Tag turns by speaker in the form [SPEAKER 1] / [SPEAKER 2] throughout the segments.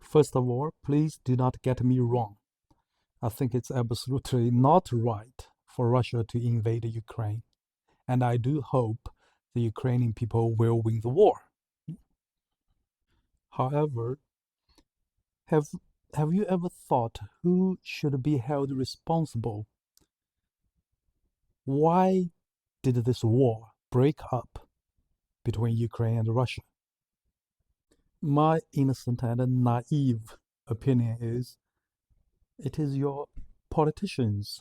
[SPEAKER 1] First of all, please do not get me wrong. I think it's absolutely not right for Russia to invade Ukraine. And I do hope the Ukrainian people will win the war. However, have have you ever thought who should be held responsible? Why did this war break up between Ukraine and Russia? My innocent and naive opinion is it is your politicians.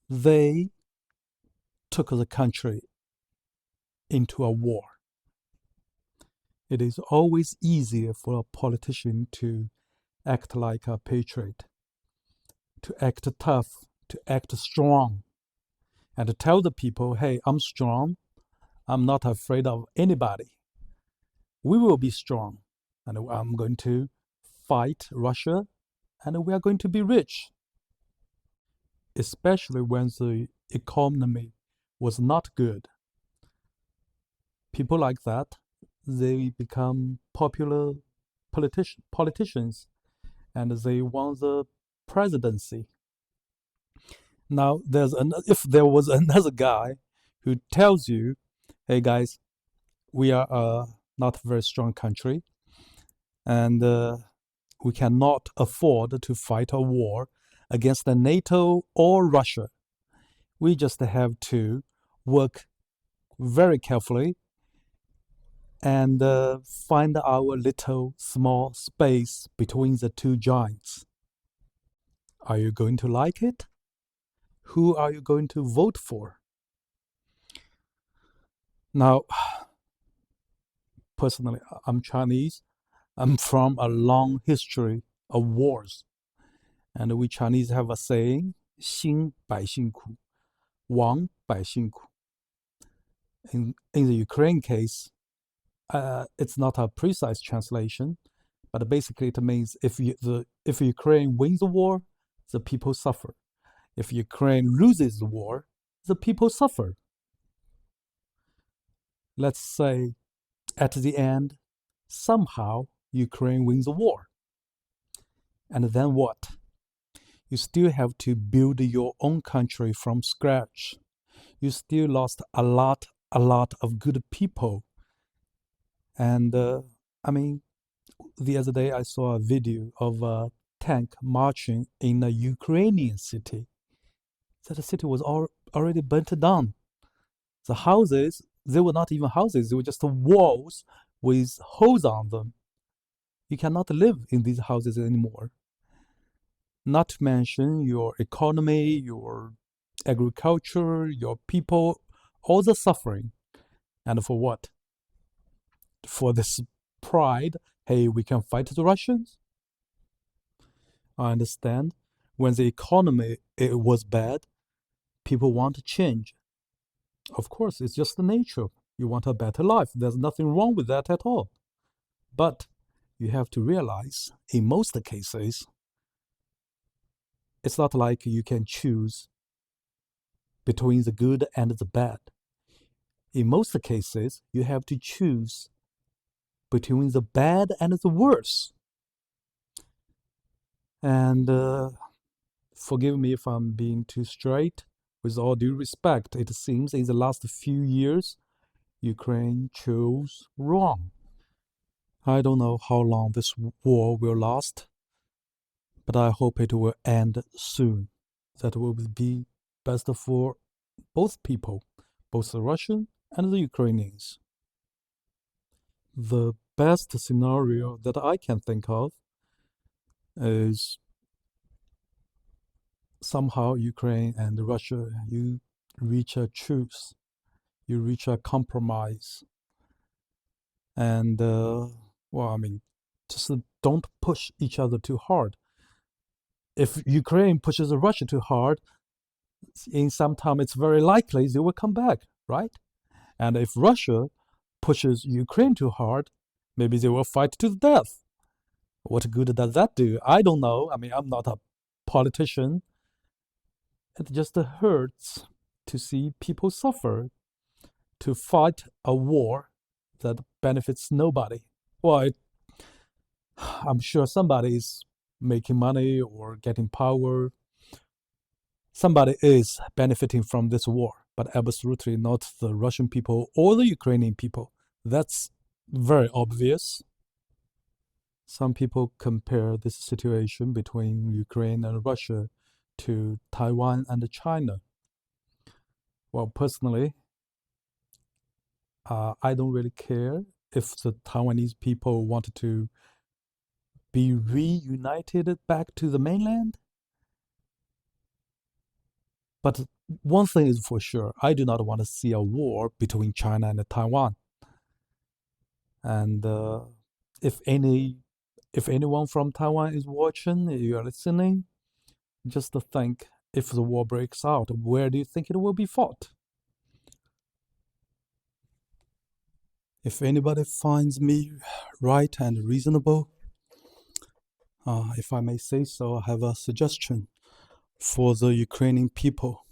[SPEAKER 1] They took the country into a war. It is always easier for a politician to act like a patriot, to act tough, to act strong, and to tell the people, hey, I'm strong. I'm not afraid of anybody. We will be strong, and I'm going to fight Russia, and we are going to be rich. Especially when the economy was not good. People like that, they become popular politicians, and they won the presidency. Now, if there was another guy who tells you, hey guys, we are not a very strong country, and we cannot afford to fight a war against the NATO or Russia. We just have to work very carefully and find our little small space between the two giants. Are you going to like it? Who are you going to vote for? Now, personally, I'm Chinese. I'm from a long history of wars. And we Chinese have a saying, 兴百姓苦, 亡百姓苦. In the Ukraine case, it's not a precise translation, but basically it means if Ukraine wins the war, the people suffer. If Ukraine loses the war, the people suffer. Let's say at the end, somehow Ukraine wins the war. And then what? You still have to build your own country from scratch. You still lost a lot of good people. And I mean, the other day I saw a video of a tank marching in a Ukrainian city. That city was already burnt down. The houses, they were not even houses, they were just walls with holes on them. You cannot live in these houses anymore. Not to mention your economy, your agriculture, your people, all the suffering. And for what? For this pride, hey, we can fight the Russians? I understand. When the economy it was bad, people want to change. Of course, it's just the nature. You want a better life. There's nothing wrong with that at all. But you have to realize, in most cases, it's not like you can choose between the good and the bad. In most cases, you have to choose between the bad and the worse. And forgive me if I'm being too straight. With all due respect, it seems in the last few years, Ukraine chose wrong. I don't know how long this war will last, but I hope it will end soon. That will be best for both people, both the Russian and the Ukrainians. The best scenario that I can think of is somehow Ukraine and Russia, you reach a truce, you reach a compromise. And, just don't push each other too hard. If Ukraine pushes Russia too hard, in some time it's very likely they will come back, right? And if Russia pushes Ukraine too hard, maybe they will fight to the death. What good does that do? I don't know. I mean, I'm not a politician. It just hurts to see people suffer, to fight a war that benefits nobody. Well, I'm sure somebody is making money or getting power. Somebody is benefiting from this war, but absolutely not the Russian people or the Ukrainian people. That's very obvious. Some people compare this situation between Ukraine and Russia to Taiwan and China. Well, personally, I don't really care if the Taiwanese people wanted to be reunited back to the mainland. But one thing is for sure, I do not want to see a war between China and Taiwan. And if anyone from Taiwan is watching, you are listening, just to think, if the war breaks out, where do you think it will be fought? If anybody finds me right and reasonable, if I may say so, I have a suggestion for the Ukrainian people.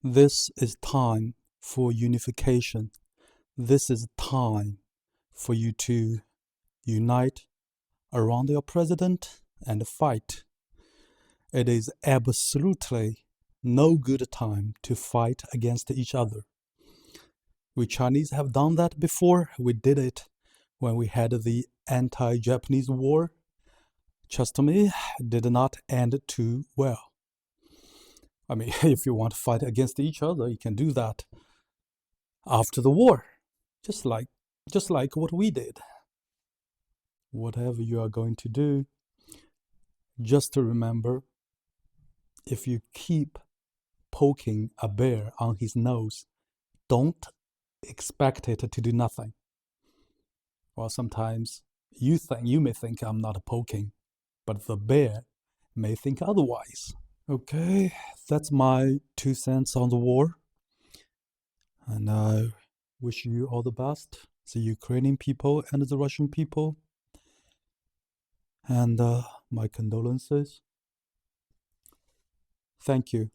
[SPEAKER 1] This is time for unification. This is time for you to unite around your president and fight. It is absolutely no good time to fight against each other. We Chinese have done that before. We did it when we had the anti-Japanese war. Trust me, it did not end too well. I mean, if you want to fight against each other, you can do that after the war, just like what we did. Whatever you are going to do, just to remember, if you keep poking a bear on his nose, don't expect it to do nothing. Well, sometimes you may think I'm not poking, but the bear may think otherwise. Okay, that's my 2 cents on the war. And I wish you all the best, the Ukrainian people and the Russian people. And my condolences. Thank you.